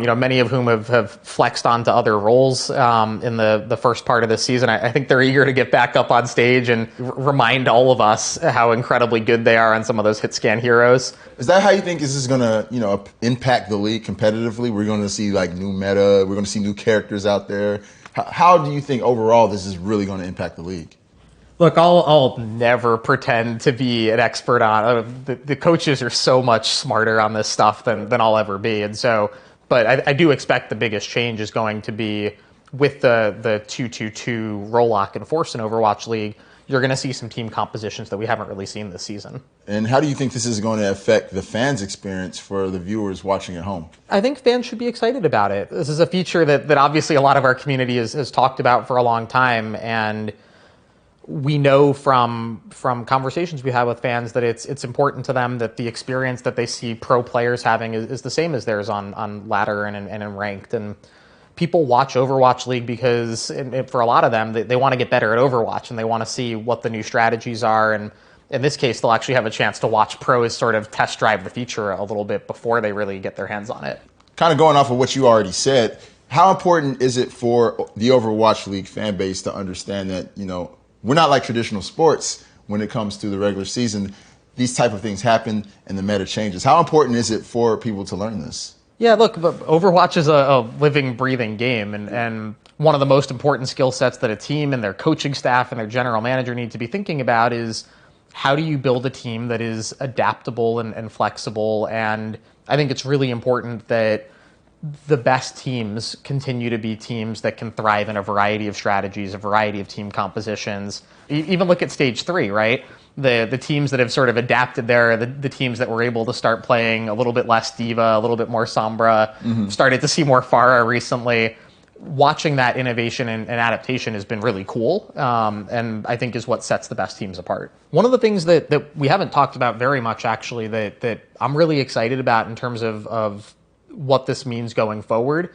many of whom have flexed onto other roles in the first part of the season. I think they're eager to get back up on stage and remind all of us how incredibly good they are on some of those hit scan heroes. Is that how you think this is going to, impact the league competitively? We're going to see like new meta. We're going to see new characters out there. How do you think overall this is really going to impact the league? Look, I'll never pretend to be an expert on the coaches are so much smarter on this stuff than I'll ever be. And so, but I do expect the biggest change is going to be with the 2-2-2 roll lock and force in Overwatch League. You're going to see some team compositions that we haven't really seen this season. And how do you think this is going to affect the fans' experience for the viewers watching at home? I think fans should be excited about it. This is a feature that obviously a lot of our community has talked about for a long time, and we know from conversations we have with fans that it's important to them that the experience that they see pro players having is the same as theirs on ladder and in ranked. And people watch Overwatch League because for a lot of them, they want to get better at Overwatch and they want to see what the new strategies are. And in this case, they'll actually have a chance to watch pros sort of test drive the feature a little bit before they really get their hands on it. Kind of going off of what you already said, how important is it for the Overwatch League fan base to understand that, we're not like traditional sports when it comes to the regular season. These type of things happen and the meta changes. How important is it for people to learn this? Yeah, look, Overwatch is a living, breathing game. And one of the most important skill sets that a team and their coaching staff and their general manager need to be thinking about is how do you build a team that is adaptable and flexible? And I think it's really important that the best teams continue to be teams that can thrive in a variety of strategies, a variety of team compositions. Even look at stage 3, right? The teams that have sort of adapted there, the teams that were able to start playing a little bit less D.Va, a little bit more Sombra, started to see more Pharah recently. Watching that innovation and adaptation has been really cool, and I think is what sets the best teams apart. One of the things that we haven't talked about very much, actually, that I'm really excited about in terms of what this means going forward,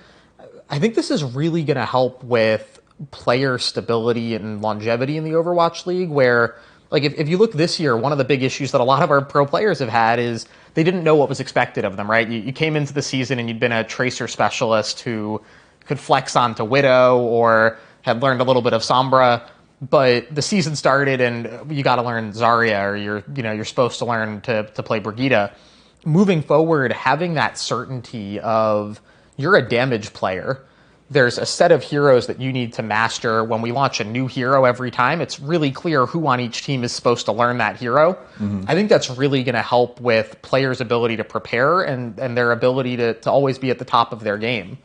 I think this is really going to help with player stability and longevity in the Overwatch League, where, like, if you look this year, one of the big issues that a lot of our pro players have had is they didn't know what was expected of them, right? You came into the season and you'd been a tracer specialist who could flex onto Widow or had learned a little bit of Sombra, but the season started and you got to learn Zarya, or you're supposed to learn to play Brigitte. Moving forward, having that certainty of you're a damage player, there's a set of heroes that you need to master. When we launch a new hero every time, it's really clear who on each team is supposed to learn that hero. I think that's really going to help with players' ability to prepare and their ability to always be at the top of their game.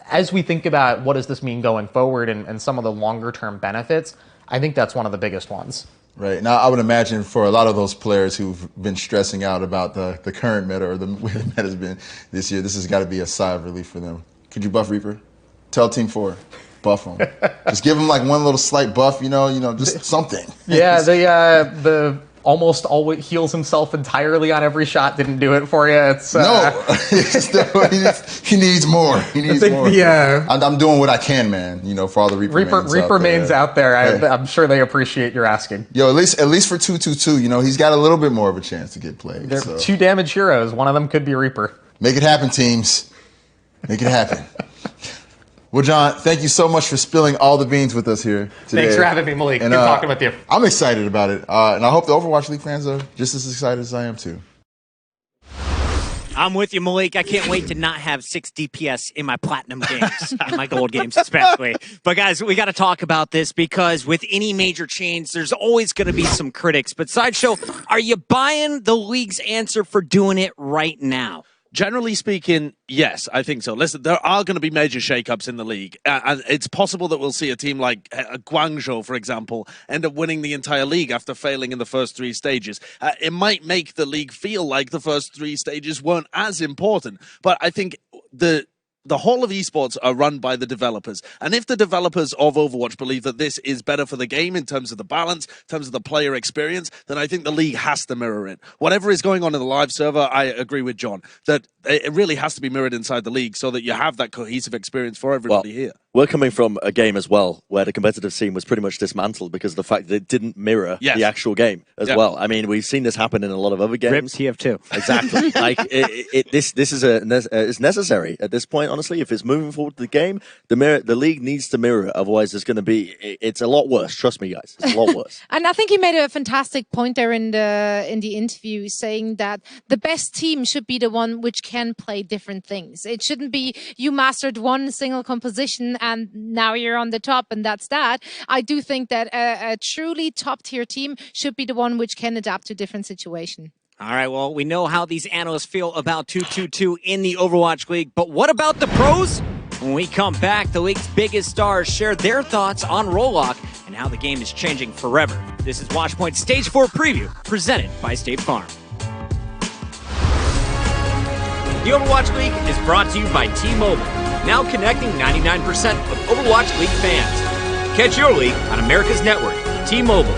As we think about what does this mean going forward and some of the longer term benefits, I think that's one of the biggest ones. Right. Now, I would imagine for a lot of those players who've been stressing out about the current meta or the way the meta's been this year, this has got to be a sigh of relief for them. Could you buff Reaper? Tell Team 4, buff them. Just give them like one little slight buff, just something. Yeah, the almost always heals himself entirely on every shot didn't do it for you. It's no, he needs more. He needs more. I'm doing what I can, man. For all the Reaper mains out there. I'm sure they appreciate your asking. Yo, at least for 2-2-2, he's got a little bit more of a chance to get played. They're 2 damage heroes. One of them could be Reaper. Make it happen, teams. Make it happen. Well, John, thank you so much for spilling all the beans with us here today. Thanks for having me, Malik. Good talking with you. I'm excited about it, and I hope the Overwatch League fans are just as excited as I am, too. I'm with you, Malik. I can't wait to not have 6 DPS in my platinum games, in my gold games especially. But guys, we got to talk about this because with any major change, there's always going to be some critics. But Sideshow, are you buying the league's answer for doing it right now? Generally speaking, yes, I think so. Listen, there are going to be major shakeups in the league. And it's possible that we'll see a team like Guangzhou, for example, end up winning the entire league after failing in the first 3 stages. It might make the league feel like the first 3 stages weren't as important. But I think the whole of esports are run by the developers. And if the developers of Overwatch believe that this is better for the game in terms of the balance, in terms of the player experience, then I think the league has to mirror it. Whatever is going on in the live server, I agree with John, that it really has to be mirrored inside the league so that you have that cohesive experience for everybody here. We're coming from a game as well where the competitive scene was pretty much dismantled because of the fact that it didn't mirror the actual game as well. I mean, we've seen this happen in a lot of other games. RIP TF2. Exactly. Like this is it's necessary at this point. Honestly, if it's moving forward to the game, the league needs to mirror it. Otherwise, there's going to be it's a lot worse. Trust me, guys, it's a lot worse. And I think he made a fantastic point there in the interview, saying that the best team should be the one which can play different things. It shouldn't be you mastered one single composition and now you're on the top and that's that. I do think that a truly top tier team should be the one which can adapt to different situations. All right, well, we know how these analysts feel about 2-2-2 in the Overwatch League, but what about the pros? When we come back, the league's biggest stars share their thoughts on Rollock and how the game is changing forever. This is Watchpoint Stage 4 Preview, presented by State Farm. The Overwatch League is brought to you by T-Mobile, now connecting 99% of Overwatch League fans. Catch your league on America's network, T-Mobile.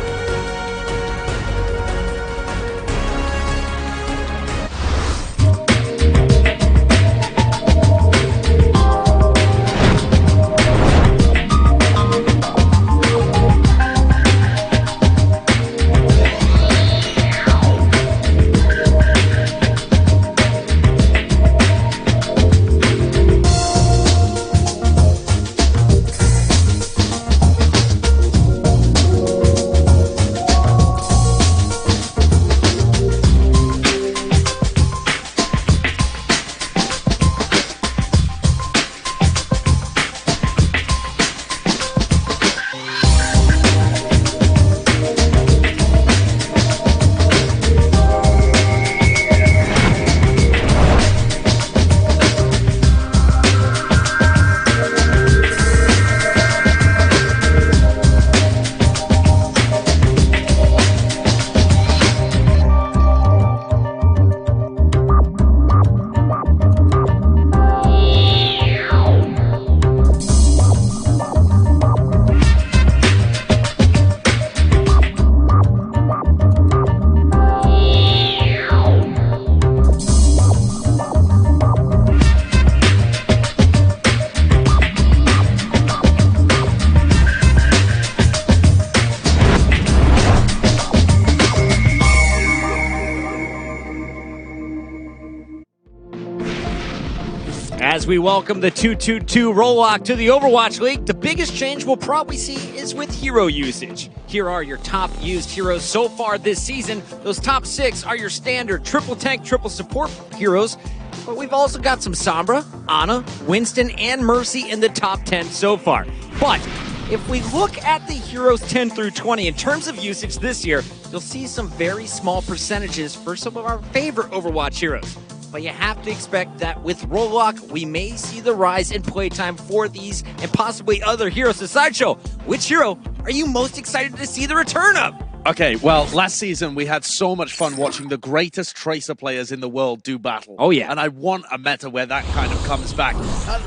As we welcome the 2-2-2 Rollock to the Overwatch League, the biggest change we'll probably see is with hero usage. Here are your top used heroes so far this season. Those top 6 are your standard triple tank, triple support heroes, but we've also got some Sombra, Ana, Winston, and Mercy in the top 10 so far. But if we look at the heroes 10 through 20 in terms of usage this year, you'll see some very small percentages for some of our favorite Overwatch heroes. But you have to expect that with Rollock, we may see the rise in playtime for these and possibly other heroes. So Sideshow, which hero are you most excited to see the return of? Okay, well, last season we had so much fun watching the greatest Tracer players in the world do battle. Oh, yeah. And I want a meta where that kind of comes back.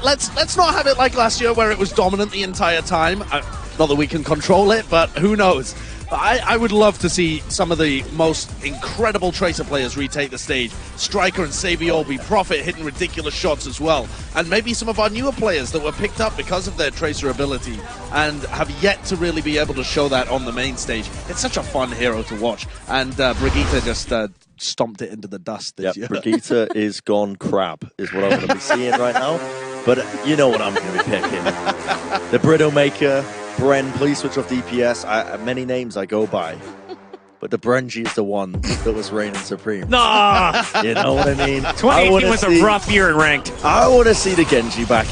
Let's not have it like last year where it was dominant the entire time. Not that we can control it, but who knows? I would love to see some of the most incredible Tracer players retake the stage. Striker and Sabiol, Prophet hitting ridiculous shots as well. And maybe some of our newer players that were picked up because of their Tracer ability and have yet to really be able to show that on the main stage. It's such a fun hero to watch. And Brigitte just stomped it into the dust this year. Brigitte is gone crap, is what I'm going to be seeing right now. But you know what I'm going to be picking. The Bridowmaker. Bren, please switch off DPS. Many names I go by, but the Brenji is the one that was reigning supreme. No, You know what I mean? 2018 was a rough year in ranked. I want to see the Genji back in.